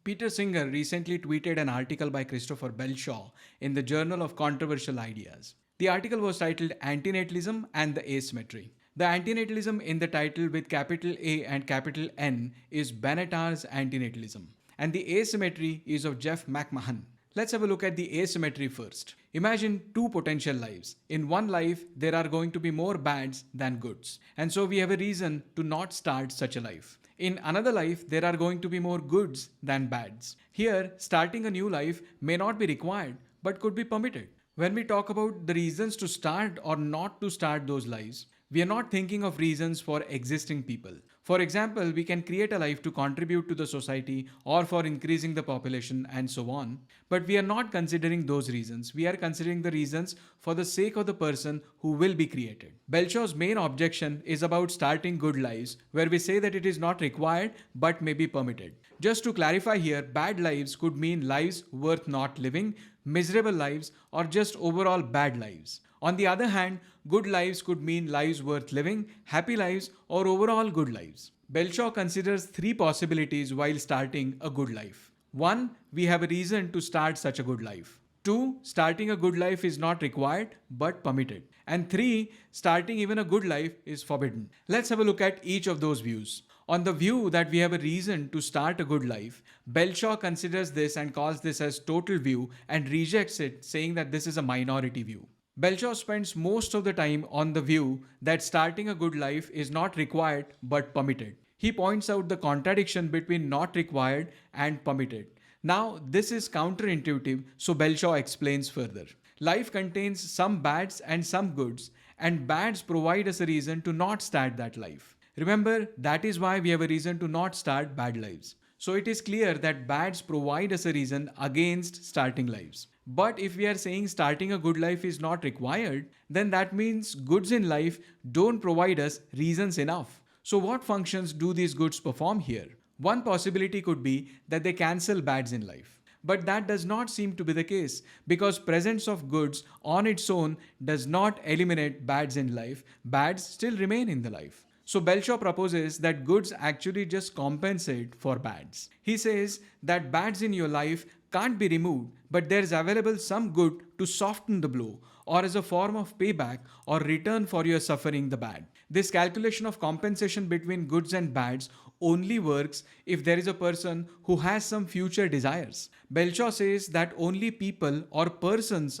Peter Singer recently tweeted an article by Christopher Belshaw in the Journal of Controversial Ideas. The article was titled Anti-Natalism and the Asymmetry. The antinatalism in the title with capital A and capital N is Bennett's antinatalism, and the asymmetry is of Jeff McMahon. Let's have a look at the asymmetry first. Imagine two potential lives. In one life, there are going to be more bads than goods, and so we have a reason to not start such a life. In another life, there are going to be more goods than bads. Here, starting a new life may not be required, but could be permitted. When we talk about the reasons to start or not to start those lives, we are not thinking of reasons for existing people. For example, we can create a life to contribute to the society or for increasing the population and so on. But we are not considering those reasons. We are considering the reasons for the sake of the person who will be created. Belshaw's main objection is about starting good lives, where we say that it is not required but may be permitted. Just to clarify here, bad lives could mean lives worth not living, miserable lives, or just overall bad lives. On the other hand, good lives could mean lives worth living, happy lives, or overall good lives. Belshaw considers three possibilities while starting a good life. 1. We have a reason to start such a good life. 2. Starting a good life is not required but permitted. And 3. Starting even a good life is forbidden. Let's have a look at each of those views. On the view that we have a reason to start a good life, Belshaw considers this and calls this as total view and rejects it, saying that this is a minority view. Belshaw spends most of the time on the view that starting a good life is not required but permitted. He points out the contradiction between not required and permitted. Now, this is counterintuitive, so Belshaw explains further. Life contains some bads and some goods, and bads provide us a reason to not start that life. Remember, that is why we have a reason to not start bad lives. So it is clear that bads provide us a reason against starting lives. But if we are saying starting a good life is not required, then that means goods in life don't provide us reasons enough. So what functions do these goods perform here? One possibility could be that they cancel bads in life. But that does not seem to be the case, because presence of goods on its own does not eliminate bads in life. Bads still remain in the life. So Belshaw proposes that goods actually just compensate for bads. He says that bads in your life can't be removed, but there is available some good to soften the blow, or as a form of payback or return for your suffering the bad. This calculation of compensation between goods and bads only works if there is a person who has some future desires. Belshaw says that only people or persons,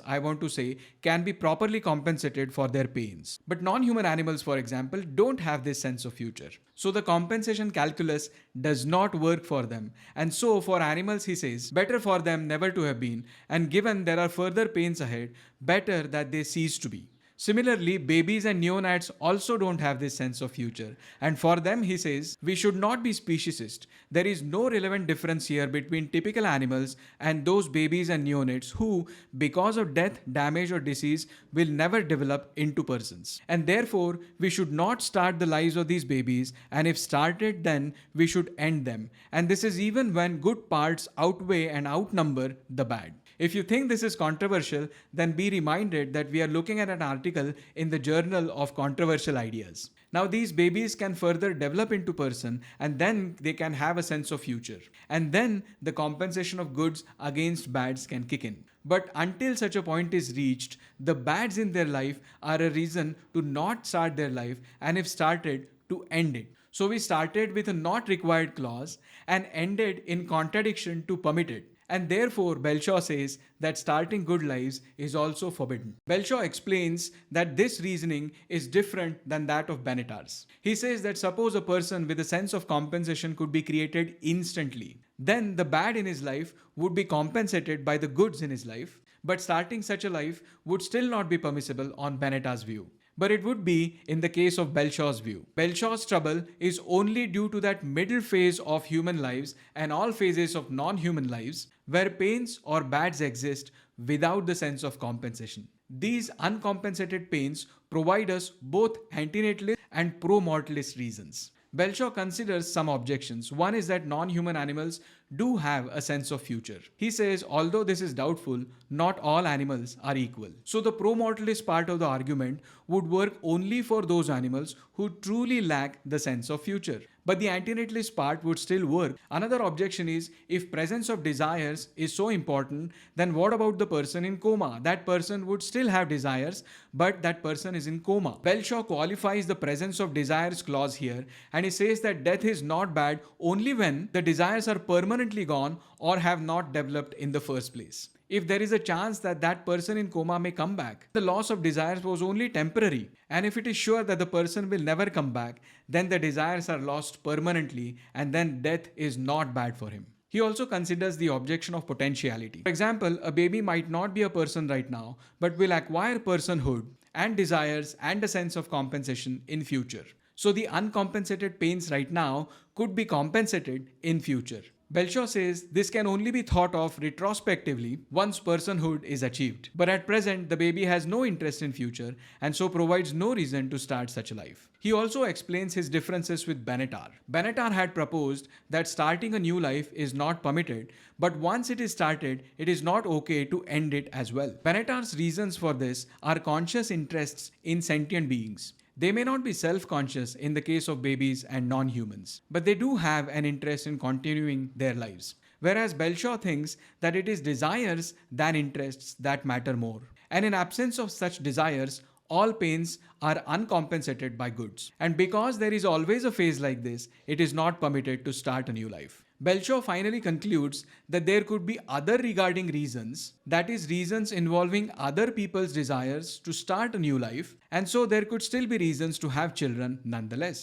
can be properly compensated for their pains. But non-human animals, for example, don't have this sense of future. So the compensation calculus does not work for them. And so for animals, he says, better for them never to have been, and given there are further pains ahead, better that they cease to be. Similarly, babies and neonates also don't have this sense of future. And for them, he says, we should not be speciesist. There is no relevant difference here between typical animals and those babies and neonates who, because of death, damage, or disease, will never develop into persons. And therefore, we should not start the lives of these babies, and if started, then we should end them. And this is even when good parts outweigh and outnumber the bad. If you think this is controversial, then be reminded that we are looking at an article in the Journal of Controversial Ideas. Now these babies can further develop into person, and then they can have a sense of future. And then the compensation of goods against bads can kick in. But until such a point is reached, the bads in their life are a reason to not start their life, and if started, to end it. So we started with a not required clause and ended in contradiction to permitted. And therefore, Belshaw says that starting good lives is also forbidden. Belshaw explains that this reasoning is different than that of Bennett's. He says that suppose a person with a sense of compensation could be created instantly, then the bad in his life would be compensated by the goods in his life, but starting such a life would still not be permissible on Bennett's view. But it would be in the case of Belshaw's view. Belshaw's trouble is only due to that middle phase of human lives and all phases of non-human lives where pains or bads exist without the sense of compensation. These uncompensated pains provide us both antinatalist and pro-mortalist reasons. Belshaw considers some objections. One is that non-human animals do have a sense of future. He says, although this is doubtful, not all animals are equal. So the pro-mortalist part of the argument would work only for those animals who truly lack the sense of future. But the antinatalist part would still work. Another objection is, if presence of desires is so important, then what about the person in coma? That person would still have desires, but that person is in coma. Belshaw qualifies the presence of desires clause here, and he says that death is not bad only when the desires are permanently gone or have not developed in the first place. If there is a chance that that person in coma may come back, the loss of desires was only temporary. And if it is sure that the person will never come back, then the desires are lost permanently, and then death is not bad for him. He also considers the objection of potentiality. For example, a baby might not be a person right now, but will acquire personhood and desires and a sense of compensation in future. So the uncompensated pains right now could be compensated in future. Belshaw says this can only be thought of retrospectively once personhood is achieved. But at present, the baby has no interest in future and so provides no reason to start such a life. He also explains his differences with Benatar. Benatar had proposed that starting a new life is not permitted, but once it is started, it is not okay to end it as well. Benatar's reasons for this are conscious interests in sentient beings. They may not be self-conscious in the case of babies and non-humans, but they do have an interest in continuing their lives. Whereas Belshaw thinks that it is desires than interests that matter more. And in absence of such desires, all pains are uncompensated by goods. And because there is always a phase like this, it is not permitted to start a new life. Belshaw finally concludes that there could be other regarding reasons, that is, reasons involving other people's desires to start a new life, and so there could still be reasons to have children nonetheless.